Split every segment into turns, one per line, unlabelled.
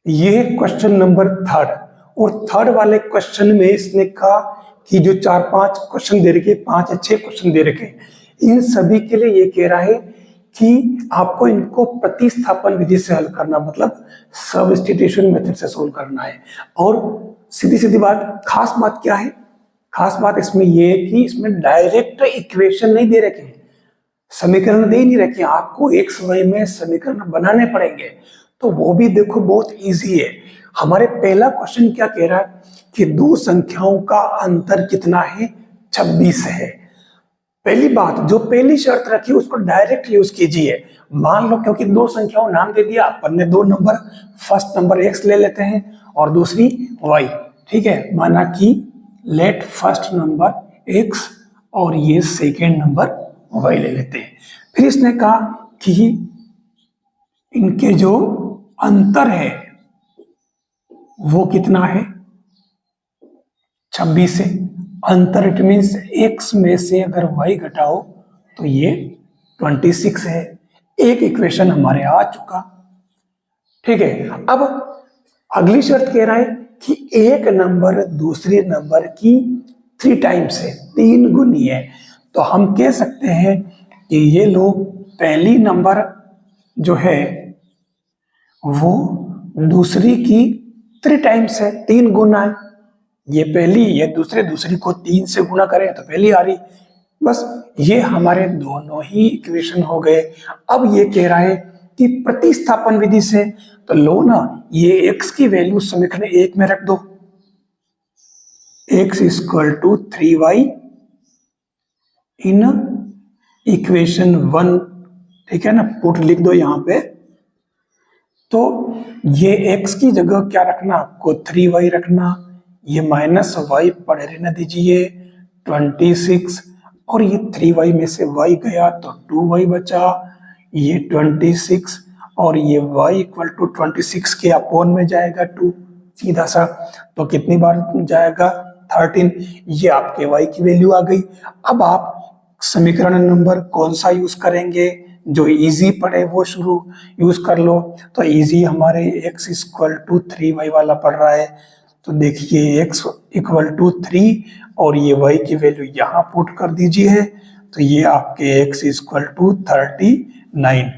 ये question number third. और third वाले क्वेश्चन में इसने कहा कि जो 4-5 क्वेश्चन दे रखे, 5 या 6 क्वेश्चन दे रखे, इन सभी के लिए ये कह रहा है कि आपको इनको प्रतिस्थापन विधि से हल करना, मतलब सबस्टिट्यूशन मेथड से सोल्व करना है। और सीधी सीधी बात, खास बात क्या है, खास बात इसमें ये है कि इसमें डायरेक्ट इक्वेशन नहीं दे रखे, समीकरण दे नहीं रखे, आपको एक्स वाई में समीकरण बनाने पड़ेंगे। तो वो भी देखो बहुत इजी है। हमारे पहला क्वेश्चन क्या कह रहा है कि दो संख्याओं का अंतर कितना है, 26 है। पहली बात, जो पहली शर्त रखी उसको डायरेक्ट यूज कीजिए। मान लो, क्योंकि दो संख्याओं नाम दे दिया अपन ने, दो नंबर, फर्स्ट नंबर एक्स ले लेते हैं और दूसरी वाई। ठीक है, माना कि लेट फर्स्ट नंबर एक्स और ये सेकेंड नंबर वाई ले लेते हैं। फिर इसने कहा कि इनके जो अंतर है वो कितना है, 26 है। अंतर इट मीन्स एक्स में से अगर वाई घटाओ तो ये 26 है। एक इक्वेशन हमारे आ चुका। ठीक है, अब अगली शर्त कह रहा है कि एक नंबर दूसरे नंबर की 3 टाइम्स है, 3 गुनी है। तो हम कह सकते हैं कि ये लोग पहली नंबर जो है वो दूसरी की 3 टाइम्स है, 3 गुना है। ये पहली, ये दूसरी को 3 से गुना करें तो पहली आ रही। बस ये हमारे दोनों ही इक्वेशन हो गए। अब ये कह रहा है कि प्रतिस्थापन विधि से, तो लो ना, ये x की वैल्यू समीकरण 1 में रख दो, x equal to 3y in equation 1। ठीक है ना, पुट लिख दो यहां पे। तो ये x की जगह क्या रखना, आपको 3y रखना, ये माइनस वाई पड़े रहने दीजिए 26, और ये 3y में से y गया तो 2y बचा, ये 26 और ये y इक्वल टू 26 के अपोन में जाएगा 2 सीधा सा, तो कितनी बार जाएगा 13। ये आपके y की वैल्यू आ गई। अब आप समीकरण नंबर कौन सा यूज करेंगे, जो इजी पड़े वो शुरू यूज कर लो। तो इजी हमारे x इक्वल टू 3y वाला पड़ रहा है, तो देखिए x इक्वल टू 3 और ये y की वैल्यू यहाँ पुट कर दीजिए, तो ये आपके x इक्वल टू 39।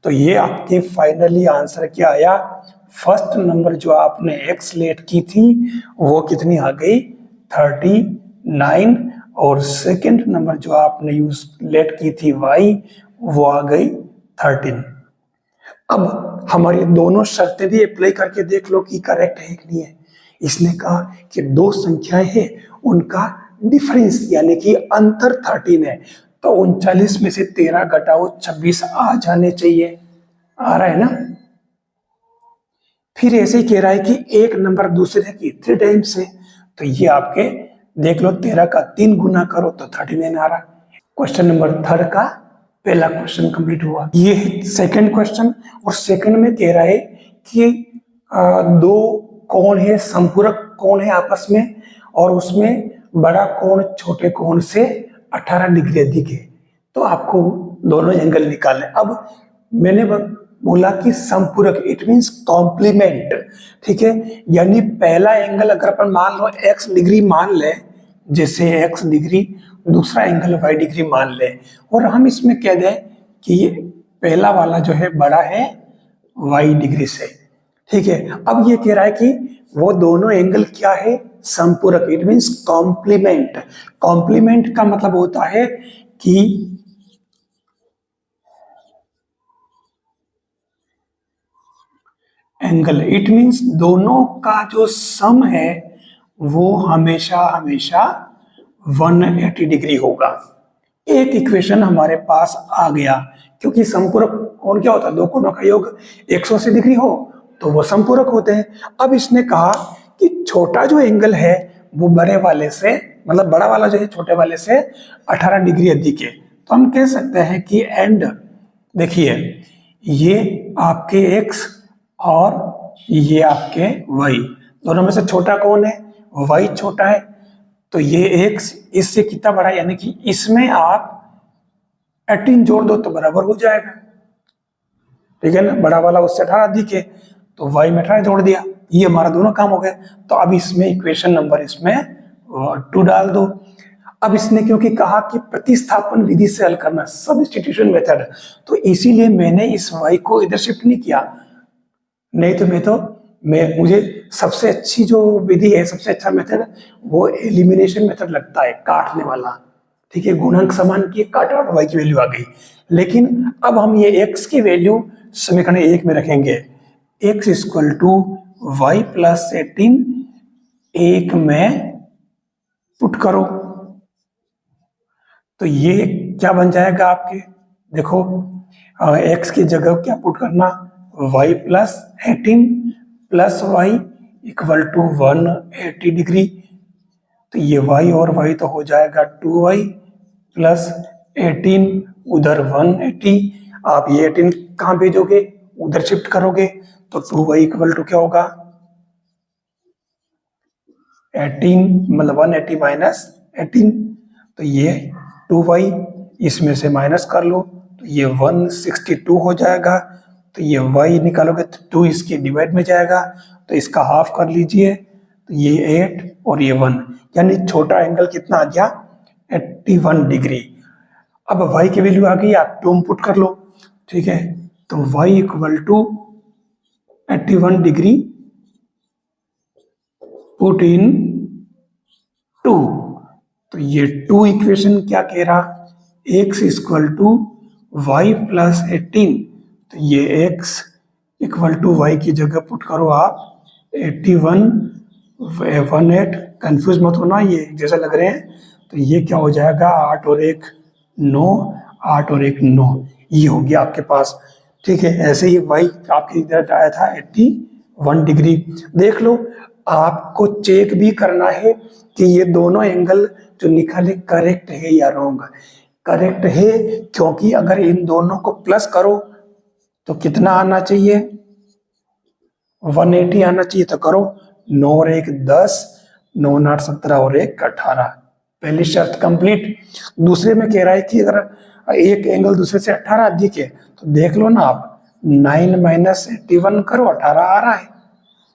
तो ये आपके फाइनली आंसर क्या आया, फर्स्ट नंबर जो आपने x लेट की थी वो कितनी आ गई 39, और सेकंड नंबर जो आपने यूज लेट की थी y वो आ गई 13। अब हमारी दोनों शर्तें भी अप्लाई करके देख लो कि करेक्ट है कि नहीं है। इसने कहा कि दो संख्याएं हैं, उनका डिफरेंस यानी कि अंतर 13 है, तो 39 में से 13 घटाओ 26 आ जाने चाहिए। आ रहा है ना। फिर ऐसे ही कह रहा है कि एक नंबर दूसरे की 3 टाइम्स है, तो ये आपके देख लो 13 का 3 गुना करो तो 39 आ रहा। क्वेश्चन नंबर थर्ड का पहला क्वेश्चन कंप्लीट हुआ। ये सेकंड क्वेश्चन, और सेकंड में कह रहा है कि दो कोण है, संपूरक कोण है आपस में, और उसमें बड़ा कोण छोटे कोण से 18 डिग्री अधिक है, तो आपको दोनों एंगल निकालने। अब मैंने बोला कि संपूरक, इट मींस कॉम्प्लीमेंट। ठीक है, यानी पहला एंगल अगर अपन मान लो x डिग्री मान ले, जैसे x डिग्री, दूसरा एंगल y डिग्री मान ले, और हम इसमें कह दें कि ये पहला वाला जो है बड़ा है y डिग्री से। ठीक है, अब ये कह रहा है कि वो दोनों एंगल क्या है, संपूरक, इट मींस कॉम्प्लीमेंट। कॉम्प्लीमेंट का मतलब होता है कि एंगल, इट मींस दोनों का जो सम है वो हमेशा हमेशा 180 डिग्री होगा। एक इक्वेशन हमारे पास आ गया, क्योंकि संपूरक कोण क्या होता है, दो कोणों का योग 180 डिग्री हो तो वो संपूरक होते हैं। अब इसने कहा कि छोटा जो एंगल है वो बड़े वाले से, मतलब बड़ा वाला जो है छोटे वाले से 18 डिग्री अधिक है, तो हम कह सकते हैं कि एंड, देखिए ये आपके x और ये आपके y, दोनों में से छोटा कौन है, y छोटा है, तो ये x इससे कितना बड़ा है, यानी कि इसमें आप 18 जोड़ दो तो बराबर हो जाएगा। ठीक है ना, बड़ा वाला उससे 18 अधिक है, तो y में 18 जोड़ दिया, ये हमारा दोनों काम हो गए। तो अब इसमें इक्वेशन नंबर इसमें 2 डाल दो। अब इसने क्योंकि कहा कि प्रतिस्थापन विधि से हल करना, सब्स्टिट्यूशन मेथड, तो इसीलिए मैंने इस y को इधर शिफ्ट नहीं किया, नहीं तो मुझे सबसे अच्छी जो विधि है, सबसे अच्छा मेथड वो एलिमिनेशन मेथड लगता है, काटने वाला। ठीक है, गुणांक समान किए, काटा और y की वैल्यू आ गई। लेकिन अब हम ये x की वैल्यू समीकरण 1 में रखेंगे, x equal to Y plus 18 1 में पुट करो, तो ये क्या बन जाएगा आपके, देखो x की जगह क्या पुट करना, y plus 18 plus Y equal to 180 degree, तो ये y और y तो हो जाएगा 2y प्लस 18 उधर 180, आप ये 18 कहाँ भेजोगे, उधर शिफ्ट करोगे, तो 2y इक्वल टू क्या होगा 18 मतलब 180 माइनस 18, तो ये 2y इसमें से माइनस कर लो, तो ये 162 हो जाएगा। तो ये y निकालोगे तो 2 इसके डिवाइड में जाएगा, तो इसका हाफ कर लीजिए, तो ये 8 और ये 1, यानी छोटा एंगल कितना आ गया 81 डिग्री। अब y की वैल्यू आ गई, आप 2 पुट कर लो। ठीक है, तो y equal to 81 degree put in 2, तो ये 2 इक्वेशन क्या कह रहा, x equal to Y plus 18, तो ये x इक्वल टू वाई की जगह पुट करो आप 81 18, कंफ्यूज मत होना, ये जैसा लग रहे हैं, तो ये क्या हो जाएगा 8 और 1 9, 8 और 1 9, ये हो गया आपके पास। ठीक है, ऐसे ही y आपके इधर आया था 81 डिग्री। देख लो, आपको चेक भी करना है कि ये दोनों एंगल जो निकाले करेक्ट है या रॉन्ग। करेक्ट है, क्योंकि अगर इन दोनों को प्लस करो तो कितना आना चाहिए 180 आना चाहिए, तो करो 9 और 1 10, 9 8 17 और 1 18, पहली शर्त कंप्लीट। दूसरे में कह रहा है कि अगर एक एंगल दूसरे से 18 अधिक है, तो देख लो ना आप 9 माइनस 81 करो 18 आ रहा है,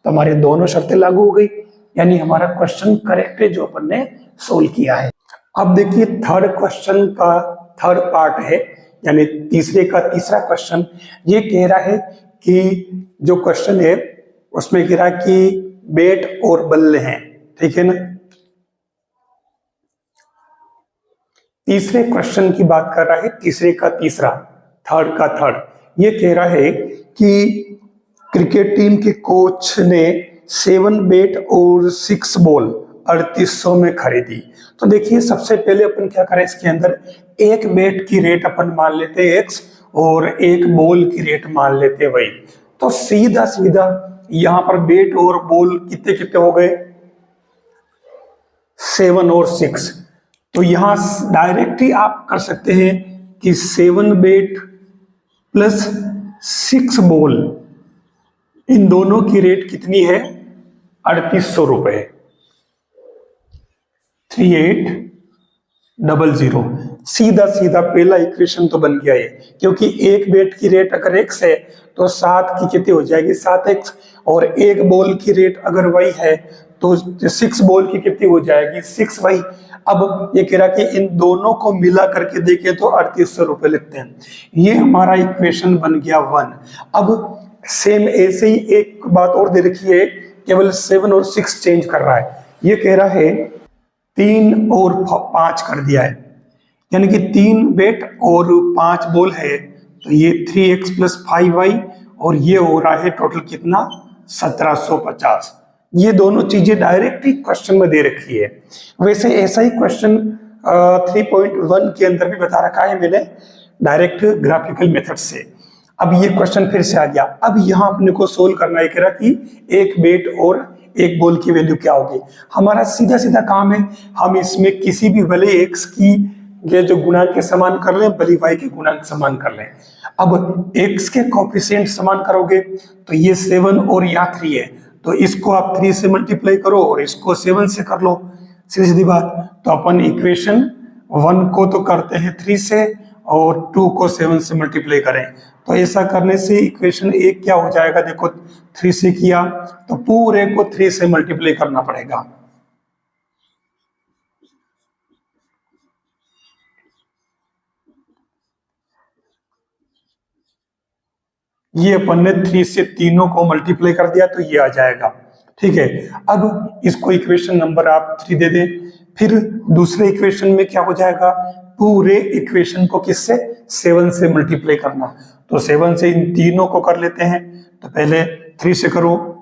तो हमारी दोनों शर्तें लागू हो गई, यानी हमारा क्वेश्चन करेक्ट है जो अपन ने सोल्व किया है। अब देखिए थर्ड क्वेश्चन का थर्ड पार्ट है, यानी तीसरे का तीसरा क्वेश्चन। ये कह रहा है कि जो क्वेश्चन है उसमें कह रहा है कि बैट और बल्ले हैं, ठीक है ना। तीसरे क्वेश्चन की बात कर रहा है, तीसरे का तीसरा, थर्ड का थर्ड। ये कह रहा है कि क्रिकेट टीम के कोच ने 7 बैट और 6 बॉल 3800 में खरीदी। तो देखिए सबसे पहले अपन क्या करें, इसके अंदर एक बैट की रेट अपन मान लेते हैं x और एक बॉल की रेट मान लेते हैं y। तो सीधा सीधा यहां पर बैट और बॉल कितने कितने हो गए 7 और 6, तो यहां डायरेक्ट ही आप कर सकते हैं कि 7 बैट प्लस 6 बॉल, इन दोनों की रेट कितनी है 3800 रुपए, 3800। सीधा सीधा पहला इक्वेशन तो बन गया है, क्योंकि एक बैट की रेट अगर x है तो 7 की कितनी हो जाएगी 7x, और एक बॉल की रेट अगर y है तो 6 बॉल की कितनी हो जाएगी 6y। अब ये कह रहा कि इन दोनों को मिला करके देखें तो 3800 रुपए लगते हैं। ये हमारा इक्वेशन बन गया 1। अब सेम ऐसे ही एक बात और दे रखी है, केवल 7 और 6 चेंज कर रहा है। ये कह रहा है 3 और 5 कर दिया है, यानी कि 3 बैट और 5 बॉल है, तो ये 3x प्लस 5y, और ये हो रहा है टोटल कितना 1750। ये दोनों चीजें डायरेक्ट ही क्वेश्चन में दे रखी है। वैसे ऐसा ही क्वेश्चन 3.1 के अंदर भी बता रखा है मैंने, डायरेक्ट ग्राफिकल मेथड से। अब ये क्वेश्चन फिर से आ गया। अब यहाँ अपने को सोल्व करना है, कह रहा कि एक बैट और एक बॉल की वैल्यू क्या होगी। हमारा सीधा सीधा काम है, हम इसमें किसी भी भले x की ये जो गुणांक के समान कर लें, भले y के गुणांक समान कर लें। अब x के कोएफिशिएंट समान करोगे तो ये 7 और यहाँ 3 है, तो इसको आप 3 से मल्टीप्लाई करो और इसको 7 से कर लो, सीधी सीधी बात। तो अपन इक्वेशन 1 को तो करते हैं 3 से और 2 को 7 से मल्टीप्लाई करें, तो ऐसा करने से इक्वेशन 1 क्या हो जाएगा, देखो 3 से किया तो पूरे को 3 से मल्टीप्लाई करना पड़ेगा। ये अपन ने 3 से तीनों को मल्टीप्लाई कर दिया तो ये आ जाएगा। ठीक है, अब इसको इक्वेशन नंबर आप 3 दे दें। फिर दूसरे इक्वेशन में क्या हो जाएगा, पूरे इक्वेशन को किससे 7 से मल्टीप्लाई करना, तो 7 से इन तीनों को कर लेते हैं। तो पहले 3 से करो,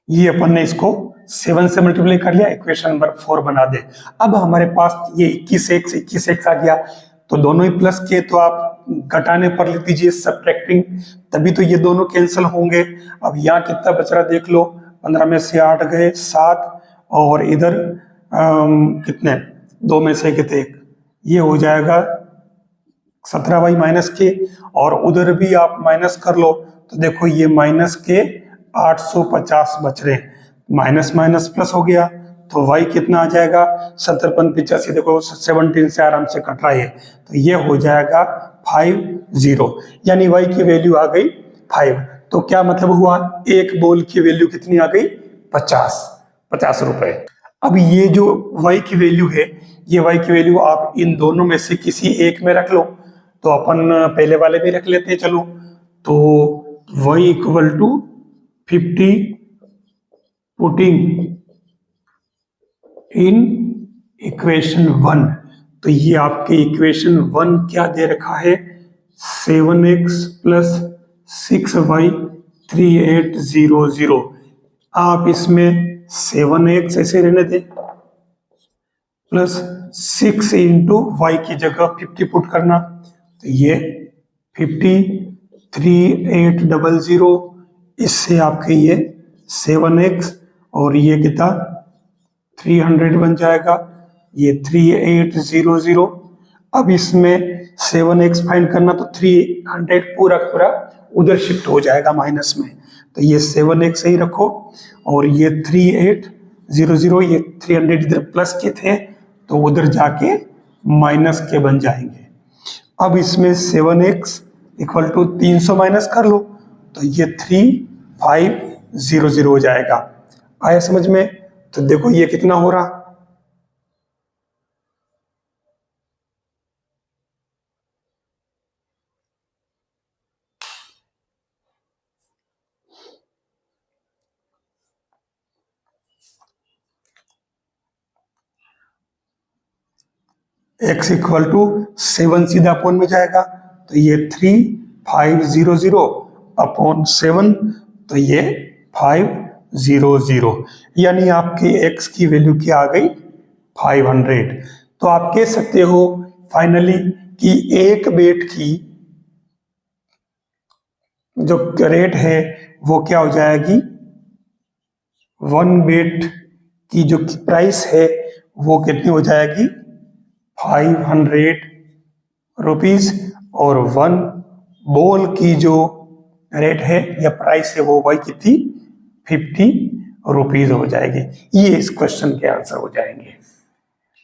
ये अपन ने इसको 7 से मल्टीप्लाई कर लिया, इक्वेशन नंबर 4 बना दे। अब हमारे पास ये 21x आ गया, तो दोनों ही प्लस के, तो आप घटाने पर लिख दीजिए सब्ट्रैक्टिंग, तभी तो ये दोनों कैंसिल होंगे। अब यहाँ कितना बच रहा देख लो, 15 में से 8 गए 7, और इधर कितने 2 में से कितने, ये हो जाएगा 17y माइनस के, और उधर भी आप माइनस कर लो तो देखो ये माइनस के 850 बच रहे, माइनस माइनस प्लस हो गया, तो y कितना आ जाएगा 70 देखो 17 से आराम से कट रहा है, तो ये हो जाएगा 50, यानी y की वैल्यू आ गई 5। तो क्या मतलब हुआ, एक बॉल की वैल्यू कितनी आ गई 50 रुपए। अब ये जो y की वैल्यू है, ये y की वैल्यू आप इन दोनों में से किसी एक में रख लो, तो अपन पहले वाले में रख लेते हैं चलो, तो y equal to 50 putting in equation 1, तो ये आपके इक्वेशन 1 क्या दे रखा है, 7x प्लस 6y 3800। आप इसमें 7x ऐसे रहने दें, प्लस 6 इंटू वाई की जगह 50 पुट करना, तो ये 503800, इससे आपके ये 7x और ये कितना 300 बन जाएगा, ये 3800। अब इसमें 7x फाइंड करना, तो 300 पूरा पूरा उधर शिफ्ट हो जाएगा माइनस में, तो ये 7x ही रखो, और ये 3800, ये 300 इधर प्लस के थे तो उधर जाके माइनस के बन जाएंगे। अब इसमें 7x इक्वल टू 300 माइनस कर लो, तो ये 3500 हो जाएगा। आया समझ में? तो देखो ये कितना हो रहा, x इक्वल टू 7 सीधा अपॉन में जाएगा, तो ये 3500 अपॉन 7, तो ये 500, यानी आपकी x की वैल्यू क्या आ गई 500। तो आप कह सकते हो फाइनली कि एक बेट की जो रेट है वो क्या हो जाएगी, 1 बेट की जो प्राइस है वो कितनी हो जाएगी 500 रुपीज, और 1 बॉल की जो रेट है या प्राइस है वो वही कितनी 50 रुपीज हो जाएगी। ये इस क्वेश्चन के आंसर हो जाएंगे।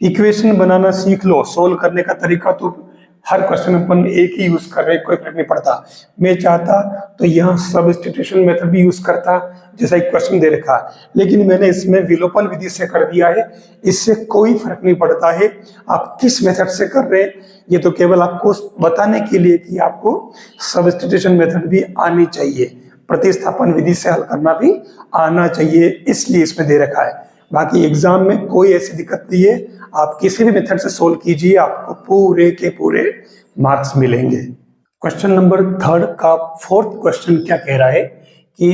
इक्वेशन बनाना सीख लो, सोल्व करने का तरीका तो हर क्वेश्चन में अपन एक ही यूज कर रहे, कोई फर्क नहीं पड़ता। मैं चाहता तो यहाँ सब्स्टिट्यूशन मेथड भी यूज करता जैसा एक क्वेश्चन दे रखा, लेकिन मैंने इसमें विलोपन विधि से कर दिया है, इससे कोई फर्क नहीं पड़ता है आप किस मेथड से कर रहे हैं, ये तो केवल आपको बताने के लिए कि आपको सब्स्टिट्यूशन मेथड भी आनी चाहिए, प्रतिस्थापन विधि से हल करना भी आना चाहिए, इसलिए इसमें दे रखा है। बाकी एग्जाम में कोई ऐसी दिक्कत नहीं है, आप किसी भी मेथड से सोल्व कीजिए, आपको पूरे के पूरे मार्क्स मिलेंगे। क्वेश्चन नंबर 3 का 4th क्वेश्चन क्या कह रहा है कि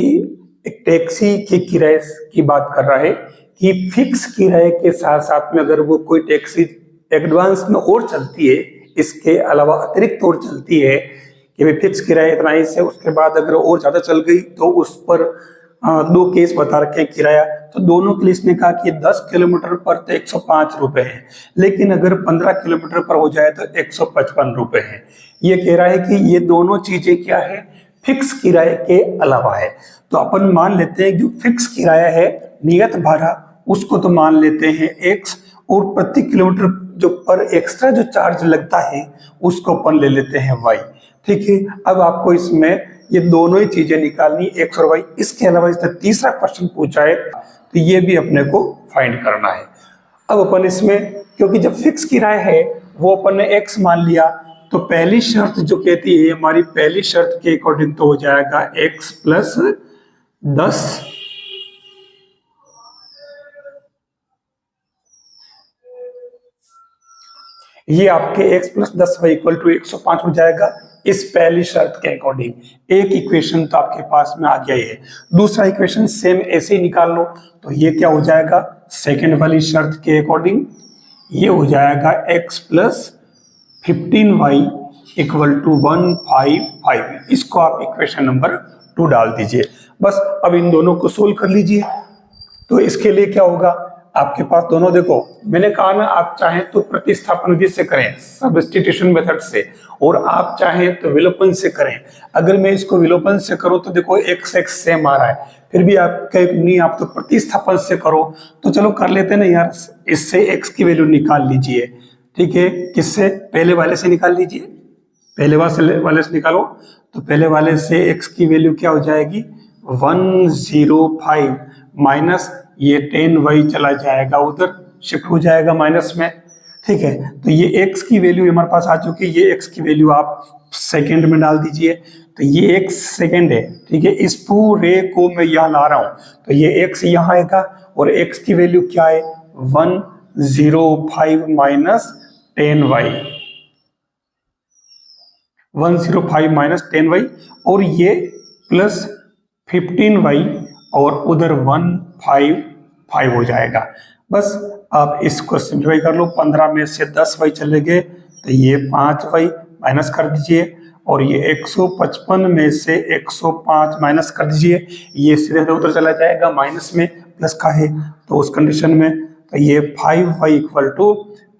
एक टैक्सी के किराए की बात कर रहा है कि फिक्स किराए के साथ साथ में अगर वो कोई टैक्सी एडवांस में और चलती है, इसके अलावा अतिरिक्त और चलती है कि भाई फिक्स किराया इतना ही से, उसके बाद अगर और ज्यादा चल गई तो उस पर 2 केस बता रखे हैं किराया, तो दोनों के लिए इसने कहा कि 10 किलोमीटर पर तो 105 रुपए है, लेकिन अगर 15 किलोमीटर पर हो जाए तो 155 रुपए है। ये कह रहा है कि ये दोनों चीजें क्या है, फिक्स किराए के अलावा है। तो अपन मान लेते हैं जो फिक्स किराया है नियत भाड़ा उसको तो मान लेते हैं x, और प्रति किलोमीटर जो पर एक्स्ट्रा जो चार्ज लगता है उसको अपन ले लेते हैं y। ठीक है, अब आपको इसमें ये दोनों ही चीजें निकालनी, x और y। इसके अलावा इसने तीसरा क्वेश्चन पूछा है तो ये भी अपने को फाइंड करना है। अब अपन इसमें, क्योंकि जब फिक्स किराया है वो अपन ने x मान लिया, तो पहली शर्त जो कहती है हमारी, पहली शर्त के अकॉर्डिंग तो हो जाएगा x प्लस 10, ये आपके x plus 10 Y equal to 105 हो जाएगा इस पहली शर्त के अकॉर्डिंग। एक इक्वेशन तो आपके पास में आ गया है। दूसरा इक्वेशन सेम ऐसे ही निकाल लो, तो ये क्या हो जाएगा सेकंड वाली शर्त के अकॉर्डिंग, ये हो जाएगा x plus 15y equal to 155। इसको आप इक्वेशन नंबर 2 डाल दीजिए। बस अब इन दोनों को सोल्व कर लीजिए। तो इसके लिए क्या होगा, आपके पास दोनों, देखो मैंने कहा ना, आप चाहें तो प्रतिस्थापन विधि से करें, सब्स्टिट्यूशन मेथड से, और आप चाहें तो विलोपन से करें। अगर मैं इसको विलोपन से करूं तो देखो x x सेम आ रहा है, फिर भी आप कहें नहीं आप तो प्रतिस्थापन से करो, तो चलो कर लेते हैं ना यार, इससे x की वैल्यू निकाल लीजिए। ठीक है, किससे, पहले वाले से निकाल लीजिए, पहले वाले से निकालो। तो पहले वाले से x की वैल्यू क्या हो जाएगी 105 माइनस ये 10y चला जाएगा उधर, शिफ्ट हो जाएगा माइनस में। ठीक है, तो ये x की वैल्यू हमारे पास आ चुकी है, ये x की वैल्यू आप सेकंड में डाल दीजिए, तो ये x सेकंड है। ठीक है, इस पूरे को मैं यहाँ ला रहा हूँ, तो ये x यहाँ आएगा, और x की वैल्यू क्या है 105 माइनस 10y, 105 माइनस 10y, और ये प्लस 15y, और उधर 155 हो जाएगा। बस आप इसको सिंप्लीफाई कर लो, 15 में से 10y चले गए तो ये 5y माइनस कर दीजिए, और ये 155 में से 105 माइनस कर दीजिए, ये सीधे उधर चला जाएगा माइनस में, प्लस का है तो उस कंडीशन में, तो ये 5y इक्वल टू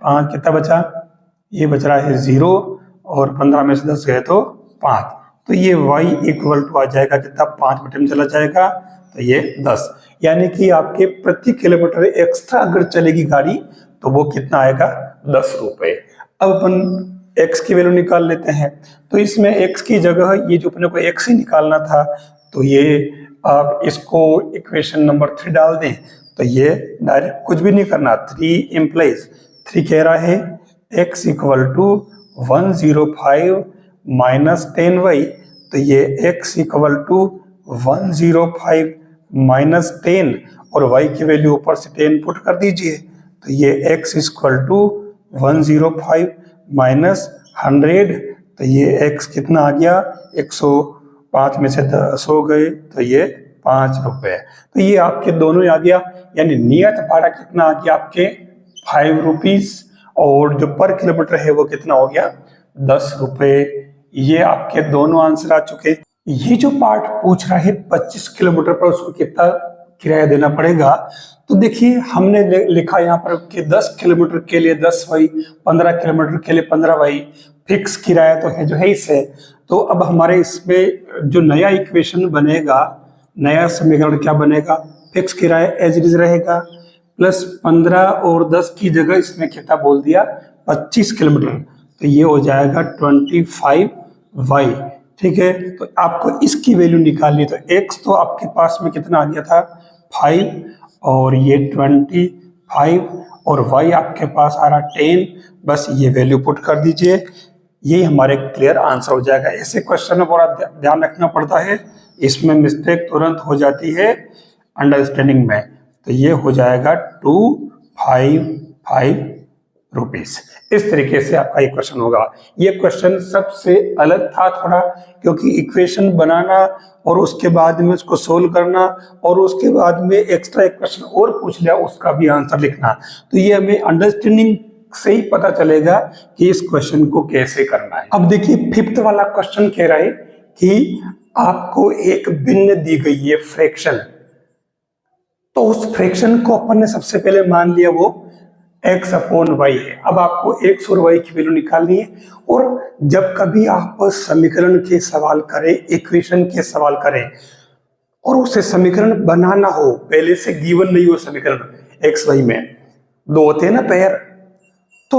5 कितना बचा, ये बच रहा है 0, और 15 में से 10 गए तो 5, तो ये y इक्वल टू आ जाएगा कितना, 5 बटे में चला जाएगा तो ये 10। यानी कि आपके प्रति किलोमीटर एक्स्ट्रा अगर चलेगी गाड़ी तो वो कितना आएगा 10 रुपए। अब अपन x की वैल्यू निकाल लेते हैं, तो इसमें x की जगह ये जो अपने को x ही निकालना था, तो ये आप इसको इक्वेशन नंबर 3 डाल दें, तो ये डायरेक्ट कुछ भी नहीं करना, 3 इम्प्लाइज 3 कह रहा है x equal to 105 minus 10y, तो ये x इक्वल टू 105 माइनस 10, और y की वैल्यू ऊपर से 10 पुट कर दीजिए, तो ये x इक्वल टू 105 माइनस 100, तो ये x कितना आ गया 105 में से 10 हो गए तो ये 5 रुपए। तो ये आपके दोनों ही आ गया, यानी नियत भाड़ा कितना आ गया आपके 5 रुपीज, और जो पर किलोमीटर है वो कितना हो गया 10 रुपए। ये आपके दोनों आंसर आ चुके। ये जो पार्ट पूछ रहा है 25 किलोमीटर पर उसको कितना किराया देना पड़ेगा, तो देखिए हमने लिखा यहाँ पर कि 10 किलोमीटर के लिए 10y, 15 किलोमीटर के लिए 15y, फिक्स किराया तो है जो है इसे। तो अब हमारे इसमें जो नया इक्वेशन बनेगा, नया समीकरण क्या बनेगा, फिक्स किराया एज इट इज रहेगा, प्लस 15 और 10 की जगह इसमें कितना बोल दिया 25 किलोमीटर, तो ये हो जाएगा 25y। ठीक है, तो आपको इसकी वैल्यू निकालनी, तो x तो आपके पास में कितना आ गया था 5, और ये 25, और y आपके पास आ रहा 10, बस ये वैल्यू पुट कर दीजिए, ये हमारे क्लियर आंसर हो जाएगा। ऐसे क्वेश्चन में बड़ा ध्यान रखना पड़ता है, इसमें मिस्टेक तुरंत हो जाती है अंडरस्टैंडिंग में, तो ये हो जाएगा 255 रुपीज। इस तरीके से आपका ये क्वेश्चन होगा। ये क्वेश्चन सबसे अलग था थोड़ा, क्योंकि इक्वेशन बनाना और उसके बाद में उसको सोल्व करना, और उसके बाद में एक्स्ट्रा एक क्वेश्चन और पूछ लिया उसका भी आंसर लिखना, तो ये हमें अंडरस्टैंडिंग से ही पता चलेगा कि इस क्वेश्चन को कैसे करना है। अब देखिए 5th वाला क्वेश्चन कह रहा है कि आपको एक भिन्न दी गई है फ्रैक्शन, तो उस फ्रैक्शन को अपन ने सबसे पहले मान लिया वो x अपॉन y है। अब आपको x और y की वैल्यू निकालनी है, और जब कभी आप समीकरण के सवाल करें, इक्वेशन के सवाल करें, और उसे समीकरण बनाना हो, पहले से गिवन नहीं हो समीकरण एक्स वाई में, दो होते हैं ना पेयर, तो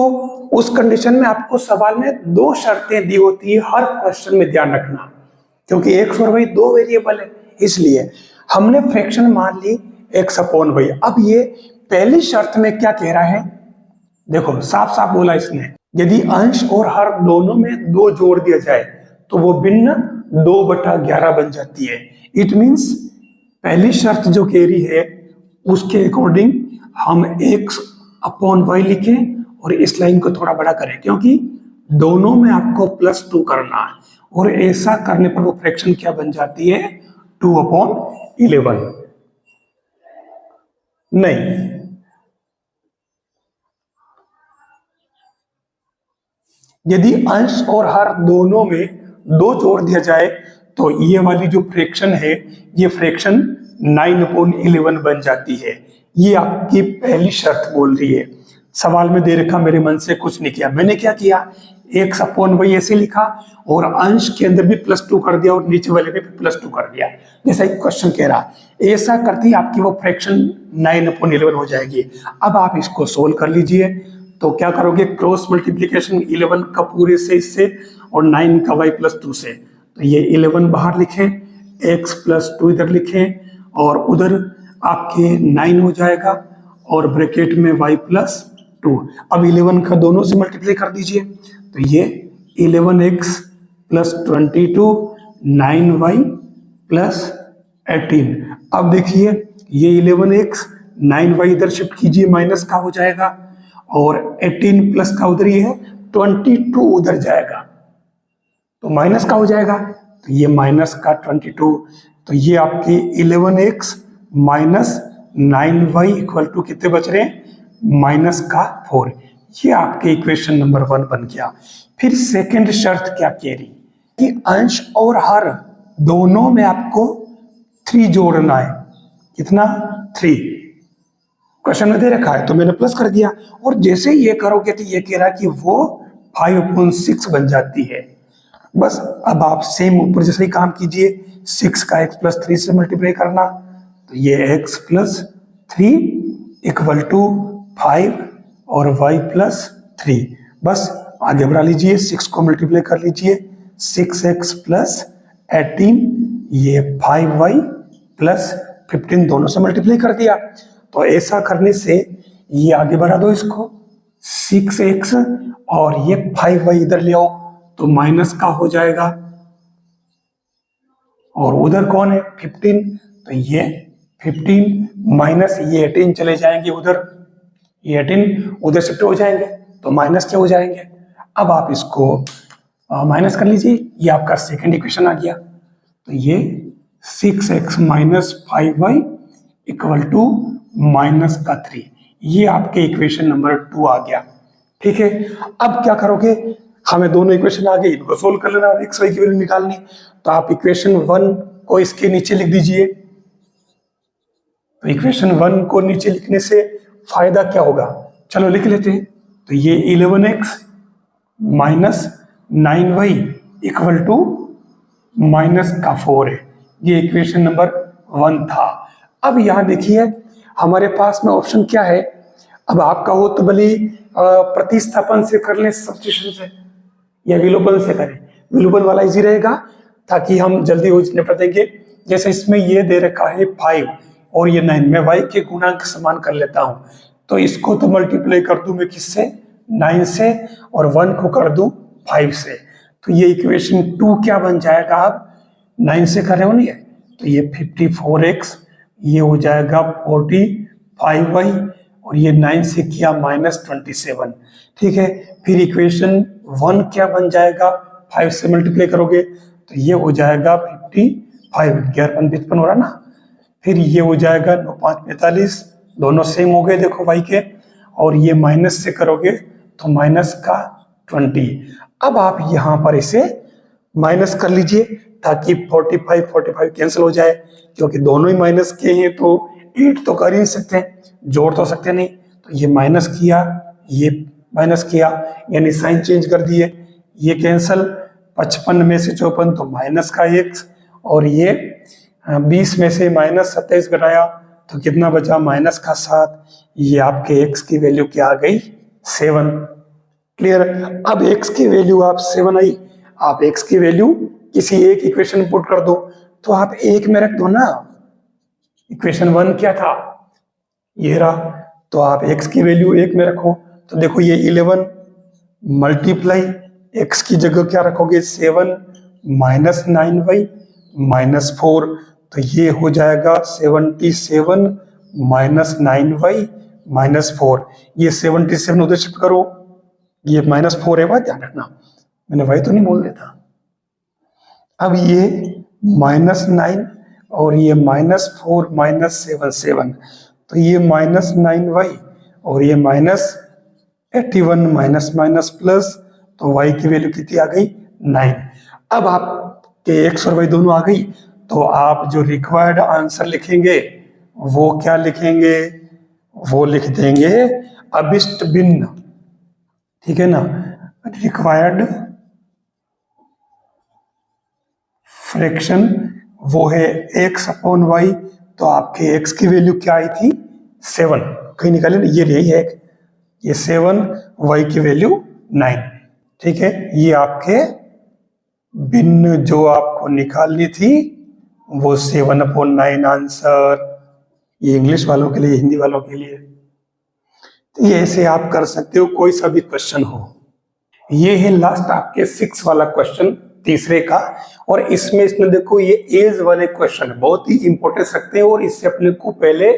उस कंडीशन में आपको सवाल में दो शर्तें दी होती है, हर क्वेश्चन में ध्यान रखना, क्योंकि एक्स और वाई दो वेरिएबल है, इसलिए हमने फ्रैक्शन मान ली एक्स अपॉन वाई। अब ये पहली शर्त में क्या कह रहा है, देखो साफ साफ बोला इसने, यदि अंश और हर दोनों में दो जोड़ दिया जाए तो वो भिन्न 2/11 बन जाती है। इट मींस पहली शर्त जो कह रही है उसके अकॉर्डिंग हम एक्स अपॉन वाई लिखें और इस लाइन को थोड़ा बड़ा करें, क्योंकि दोनों में आपको +2 करना है, और ऐसा करने पर वो फ्रैक्शन क्या बन जाती है, 2/11। नहीं, यदि अंश और हर दोनों में दो जोड़ दिया जाए तो ये वाली जो फ्रैक्शन है ये फ्रैक्शन 9/11 बन जाती है। ये आपकी पहली शर्त बोल रही है। सवाल में दे रखा, मेरे मन से कुछ नहीं किया, मैंने क्या किया, एक्स अपॉन वाई ऐसे लिखा और अंश के अंदर भी +2 कर दिया और नीचे वाले में भी +2 कर दिया, जैसा एक क्वेश्चन कह रहा। ऐसा करते ही आपकी वो फ्रैक्शन 9/11 हो जाएगी। अब आप इसको सोल्व कर लीजिए, तो क्या करोगे, क्रॉस मल्टीप्लीकेशन 11 का पूरे से इससे और 9 का y +2 से, तो ये 11 बाहर लिखें, x +2 इधर लिखें और उधर आपके 9 हो जाएगा और ब्रैकेट में y +2। अब 11 का दोनों से मल्टीप्लाई कर दीजिए, तो ये 11x + 22 9y + 18। अब देखिए ये 11x 9y इधर शिफ्ट कीजिए, माइनस का हो जाएगा और 18 प्लस का उधर ही है 22 उधर जाएगा तो माइनस का हो जाएगा, तो ये माइनस का 22, तो ये आपकी 11x minus 9y equal to कितने बच रहे हैं, -4। ये आपके इक्वेशन नंबर 1 बन गया। फिर सेकंड शर्त क्या कह रही कि अंश और हर दोनों में आपको 3 जोड़ना है। कितना, 3। क्वेश्चन में दे रखा है तो मैंने प्लस कर दिया, और जैसे ये करोगे तो ये कह रहा है कि वो 5/6 बन जाती है। बस अब आप सेम ऊपर जैसे ही काम कीजिए, 6 का x + 3 से मल्टीप्लाई करना, तो ये x + 3 इक्वल टू 5 और y + 3। बस आगे बढ़ा लीजिए, 6 को मल्टीप्लाई कर लीजिए, 6x + 18, ये 5y + 15 दोनों से मल्टीप्लाई कर दिया। तो ऐसा करने से ये आगे बढ़ा दो इसको, 6x और ये 5y इधर ले आओ तो माइनस का हो जाएगा, और उधर कौन है 15, तो ये 15 माइनस ये 18 चले जाएंगे उधर, ये 18 उधर शिफ्ट हो जाएंगे तो माइनस क्या हो जाएंगे। अब आप इसको माइनस कर लीजिए, ये आपका सेकंड इक्वेशन आ गया, तो ये 6x - 5y इक्वल टू -3, ये आपके इक्वेशन नंबर 2 आ गया। ठीक है, अब क्या करोगे, हमें दोनों इक्वेशन आ गई, इनको सोल्व कर लेना और x y की वैल्यू निकालनी, तो आप इक्वेशन 1 को इसके नीचे लिख दीजिए। तो इक्वेशन 1 को नीचे लिखने से फायदा क्या होगा, चलो लिख लेते हैं। तो ये 11x - 9y इक्वल टू -4 है, ये इक्वेशन नंबर 1 था। अब यहां देखिए हमारे पास में ऑप्शन क्या है, अब आपका हो तो भले प्रतिस्थापन से कर लें, सब्स्टिट्यूशन से, या विलोपन से करें, विलोपन वाला इजी रहेगा ताकि हम जल्दी निपट देंगे। जैसे इसमें ये दे रखा है 5 और ये 9, मैं y के गुणांक समान कर लेता हूं, तो इसको तो मल्टीप्लाई कर दूं मैं किससे, 9 से, और 1 को कर दूं 5 से, तो ये इक्वेशन 2 क्या बन जाएगा, अब 9 से कर रहे हो नहीं, तो ये 54x, ये हो जाएगा 45y, और ये 9 से किया -27। ठीक है, फिर इक्वेशन 1 क्या बन जाएगा, 5 से मल्टीप्लाई करोगे तो ये हो जाएगा 55, 11 हो रहा ना, फिर ये हो जाएगा 9 5 45, दोनों सेम हो गए देखो y के, और ये माइनस से करोगे तो -20। अब आप यहां पर इसे माइनस कर लीजिए ताकि 45 45 कैंसिल हो जाए, क्योंकि दोनों ही माइनस के हैं तो 8 तो कर ही नहीं सकते, जोड़ तो सकते नहीं, तो ये माइनस किया, ये माइनस किया, यानी साइन चेंज कर दिए, ये कैंसल, 55 में से 54 तो -का x, और ये 20 में से -27 घटाया तो कितना बचा, -7। ये आपके x की वैल्यू क्या आ गई, 7। क्लियर। अब x की वैल्यू आप 7 आई, आप x की वैल्यू किसी एक इक्वेशन में पुट कर दो, तो आप एक में रख दो ना। इक्वेशन 1 क्या था, ये रहा, तो आप x की वैल्यू एक में रखो। तो देखो ये 11 मल्टीप्लाई x की जगह क्या रखोगे, 7 -9y -4, तो ये हो जाएगा 77 -9y -4। ये 77 उधर शिफ्ट करो, ये -4 है, बात ध्यान रखना, मैंने वही तो नहीं बोल देता। अब ये -9 और ये -4 -7 7, तो ये -9y और ये -81 माइनस प्लस, तो y की वैल्यू कितनी आ गई, 9। अब आपके x और y दोनों आ गई, तो आप जो रिक्वायर्ड आंसर लिखेंगे वो क्या लिखेंगे, वो लिख देंगे अभिष्ट भिन्न, ठीक है ना। रिक्वायर्ड फ्रैक्शन वो है x/y, तो आपके x की वैल्यू क्या आई थी, 7, कहीं निकाले ना, ये रही है, ये 7, y की वैल्यू 9, ठीक है। ये आपके भिन्न जो आपको निकालनी थी वो 7/9 आंसर, ये इंग्लिश वालों के लिए, हिंदी वालों के लिए। तो ये ऐसे आप कर सकते हो, कोई सा भी क्वेश्चन हो। ये है लास्ट आपके 6 वाला क्वेश्चन, तीसरे का, और इसमें देखो ये एज वाले क्वेश्चन बहुत ही इंपॉर्टेंस रखते हैं, और इससे अपने को पहले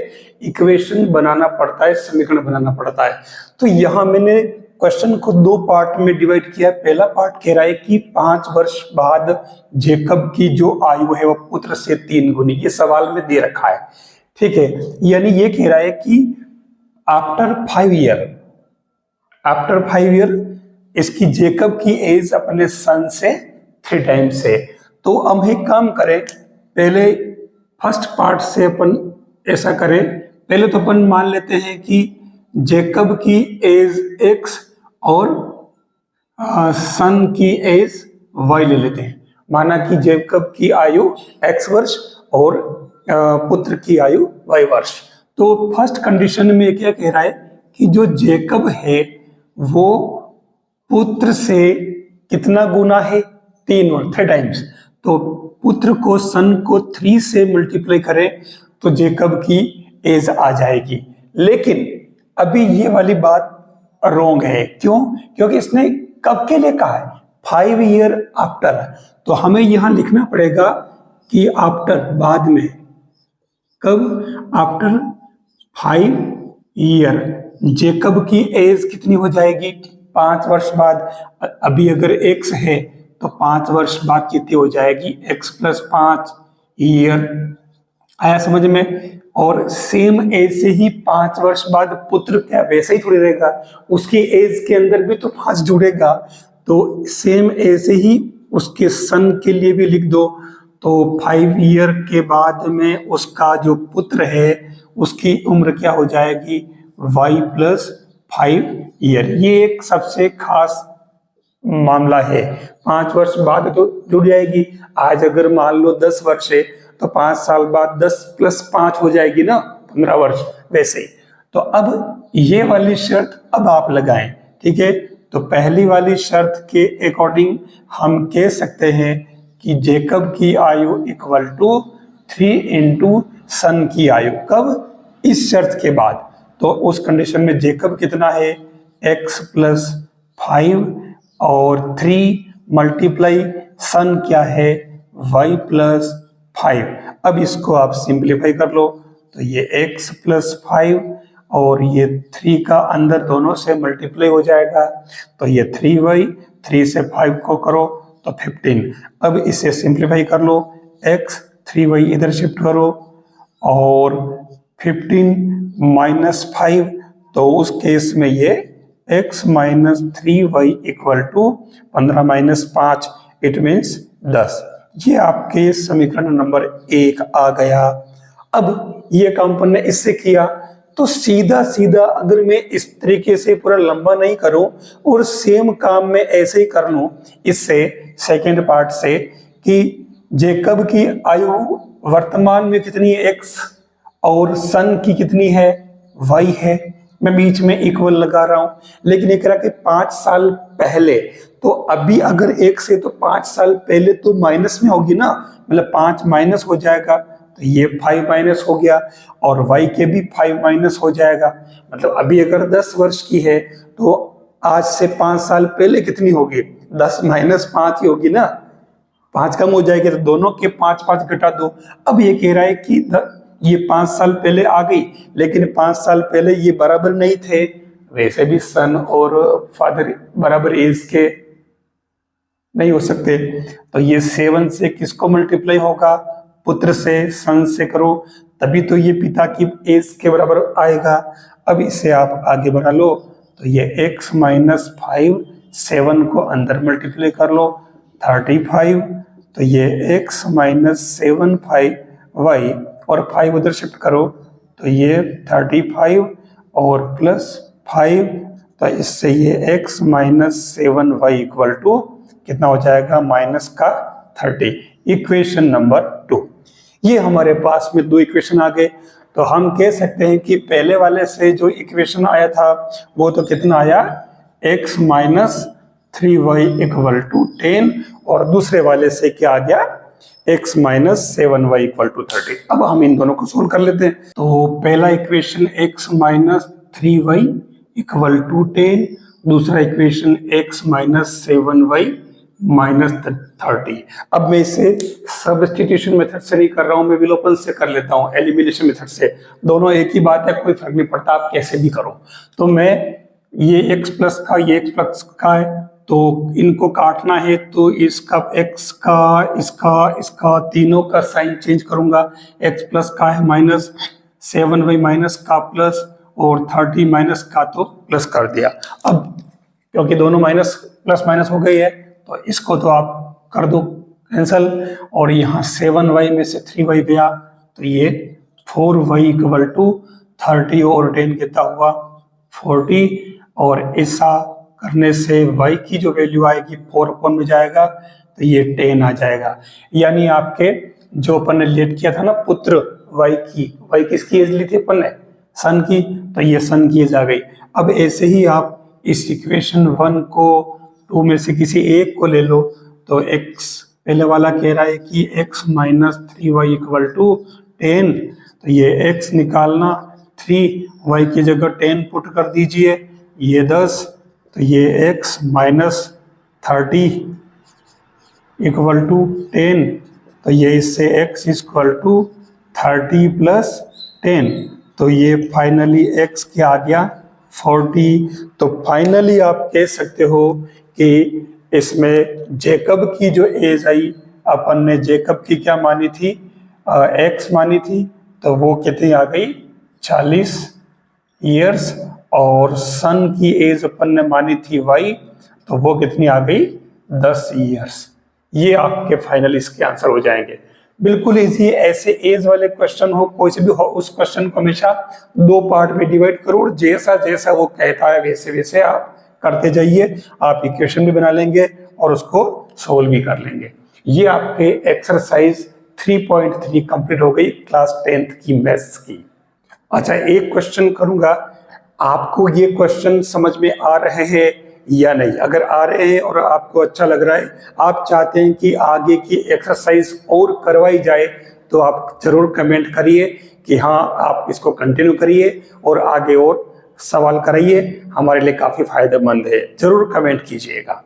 इक्वेशन बनाना पड़ता है, समीकरण बनाना पड़ता है। तो यहां मैंने क्वेश्चन को 2 पार्ट में डिवाइड किया है। पहला पार्ट कह रहा है कि 5 वर्ष बाद जेकब की जो आयु है वो पुत्र से 3 गुनी, ये सवाल में दे रखा है, ठीक है। यानी ये कह रहा है कि आफ्टर 5 ईयर इसकी जेकब की एज अपने सन से 3 टाइम्स है। तो हम एक काम करें, पहले फर्स्ट पार्ट से अपन ऐसा करें, पहले तो अपन मान लेते हैं कि जेकब की एज x और सन की एज y ले लेते हैं। माना कि जेकब की आयु x वर्ष और पुत्र की आयु y वर्ष। तो फर्स्ट कंडीशन में क्या कह रहा है कि जो जेकब है वो पुत्र से कितना गुना है, 3 टाइम्स। तो पुत्र को सन को 3 से मल्टीप्लाई करें तो जेकब की एज आ जाएगी। लेकिन अभी ये वाली बात रॉन्ग है, क्यों, क्योंकि इसने कब के लिए कहा है, 5 ईयर आफ्टर। तो हमें यहां लिखना पड़ेगा कि आफ्टर, बाद में, कब, आफ्टर 5 ईयर जेकब की एज कितनी हो जाएगी, 5 वर्ष बाद। अभी अगर x है तो 5 वर्ष बाद कितनी हो जाएगी, x + 5 ईयर। आया समझ में। और सेम एज से ही 5 वर्ष बाद पुत्र क्या वैसे ही थोड़ी रहेगा, उसकी एज के अंदर भी तो 5 जुड़ेगा, तो सेम एज से ही उसके सन के लिए भी लिख दो। तो 5 ईयर के बाद में उसका जो पुत्र है उसकी उम्र क्या हो जाएगी, y + 5 ईयर। ये एक सबसे खास मामला है, 5 वर्ष बाद तो जुड़ जाएगी। आज अगर मान लो 10 वर्ष है तो 5 साल बाद 10 + 5 हो जाएगी ना, 15 वर्ष, वैसे ही। तो अब ये वाली शर्त अब आप लगाएं, ठीक है। तो पहली वाली शर्त के अकॉर्डिंग हम कह सकते हैं कि जेकब की आयु = 3 × सन की आयु। कब, इस शर्त के बाद। तो उस कंडीशन में जेकब कितना है, x + 5 और 3 मल्टीप्लाई सन क्या है, y + 5। अब इसको आप सिंप्लीफाई कर लो, तो ये x + 5 और ये 3 का अंदर दोनों से मल्टीप्लाई हो जाएगा, तो ये 3y, 3 से 5 को करो तो 15। अब इसे सिंप्लीफाई कर लो, x 3y इधर शिफ्ट करो और 15 - 5, तो उस केस में ये x - 3y = 15 - 5, इट मीन्स 10। ये आपके समीकरण नंबर 1 आ गया। अब ये काम अपन ने इससे किया, तो सीधा सीधा अगर मैं इस तरीके से पूरा लंबा नहीं करूं और सेम काम में ऐसे ही कर लूं, इससे सेकेंड पार्ट से कि जेकब की आयु वर्तमान में कितनी है x और सन की कितनी है y है। मैं बीच में इक्वल लगा रहा हूं, लेकिन ये कह रहा कि 5 साल पहले, तो अभी अगर x है तो 5 साल पहले तो माइनस में होगी ना, मतलब 5 माइनस हो जाएगा, तो ये 5 माइनस हो गया और y के भी 5 माइनस हो जाएगा। मतलब अभी अगर 10 वर्ष की है तो आज से 5 साल पहले कितनी होगी, 10 माइनस 5 ही होगी ना, 5 कम हो जाएगी, तो दोनों के 5 घटा दो। अब ये कह रहा है कि ये 5 साल पहले आ गई, लेकिन 5 साल पहले ये बराबर नहीं थे, वैसे भी सन और फादर बराबर एज के नहीं हो सकते, तो ये 7 से किसको मल्टीप्लाई होगा, पुत्र से, सन से करो, तभी तो ये पिता की एज के बराबर आएगा। अब इसे आप आगे बढ़ा लो, तो ये x माइनस 5, 7 को अंदर मल्टीप्लाई कर लो 35, तो ये x माइनस 7 5y और 5 उधर शिफ्ट करो, तो ये 35 और प्लस 5, तो इससे ये x minus 7y equal to कितना हो जाएगा, माइनस का 30। Equation number 2। ये हमारे पास में 2 इक्वेशन आ गए, तो हम कह सकते हैं कि पहले वाले से जो इक्वेशन आया था वो तो कितना आया, x minus 3y equal to 10, और दूसरे वाले से क्या आ गया, x minus 7y equal to 30। अब हम इन दोनों को सोल्व कर लेते हैं। तो पहला equation x minus 3y equal to 10, दूसरा equation x minus 7y minus 30। अब मैं इसे सब्स्टिट्यूशन मेथड से नहीं कर रहा हूं, मैं विलोपन से कर लेता हूं, एलिमिनेशन मेथड से। दोनों एक ही बात है, कोई फर्क नहीं पड़ता, आप कैसे भी करो। तो मैं ये x प्लस का, ये x प्लस का है, तो इनको काटना है, तो इसका x का, इसका तीनों का साइन चेंज करूंगा। x प्लस का है माइनस, 7y माइनस का प्लस, और 30 माइनस का तो प्लस कर दिया। अब क्योंकि दोनों माइनस प्लस माइनस हो गई है, तो इसको तो आप कर दो कैंसल, और यहाँ 7y में से 3y गया, तो ये 4y इक्वल टू 30 और 10 कितना हुआ 40, और ऐसा करने से y की जो वैल्यू आएगी 4 अपॉन में जाएगा, तो ये 10 आ जाएगा। यानी आपके जो अपन ने लेट किया था ना पुत्र y किसकी एज ली थी अपन ने, सन की, तो ये सन की एज आ गई। अब ऐसे ही आप इस इक्वेशन 1 को 2 में से किसी एक को ले लो, तो x पहले वाला कह रहा है कि x minus 3y equal to 10, तो ये x निकालना, 3y की जगह 10 पुट कर दीजिए, ये 10, तो ये x माइनस 30 इक्वल टू 10, तो ये इससे x इक्वल टू 30 प्लस 10, तो ये फाइनली x क्या आ गया 40। तो फाइनली आप कह सकते हो कि इसमें जेकब की जो एज आई, अपन ने जेकब की क्या मानी थी, x मानी थी, तो वो कितनी आ गई 40 ईयर्स, और सन की एज अपन ने मानी थी y, तो वो कितनी आ गई 10 ईयर्स। ये आपके फाइनल इसके आंसर हो जाएंगे। बिल्कुल इजी, ऐसे एज वाले क्वेश्चन हो कोई से भी हो, उस क्वेश्चन को हमेशा 2 पार्ट में डिवाइड करो, और जैसा जैसा वो कहता है वैसे वैसे आप करते जाइए, आप इक्वेशन भी बना लेंगे और उसको सोल्व भी कर लेंगे। ये आपके एक्सरसाइज 3.3 कंप्लीट हो गई क्लास 10th की मैथ्स की। अच्छा, एक क्वेश्चन करूंगा, आपको ये क्वेश्चन समझ में आ रहे हैं या नहीं? अगर आ रहे हैं और आपको अच्छा लग रहा है, आप चाहते हैं कि आगे की एक्सरसाइज और करवाई जाए, तो आप जरूर कमेंट करिए कि हाँ आप इसको कंटिन्यू करिए और आगे और सवाल कराइए, हमारे लिए काफ़ी फायदेमंद है। जरूर कमेंट कीजिएगा।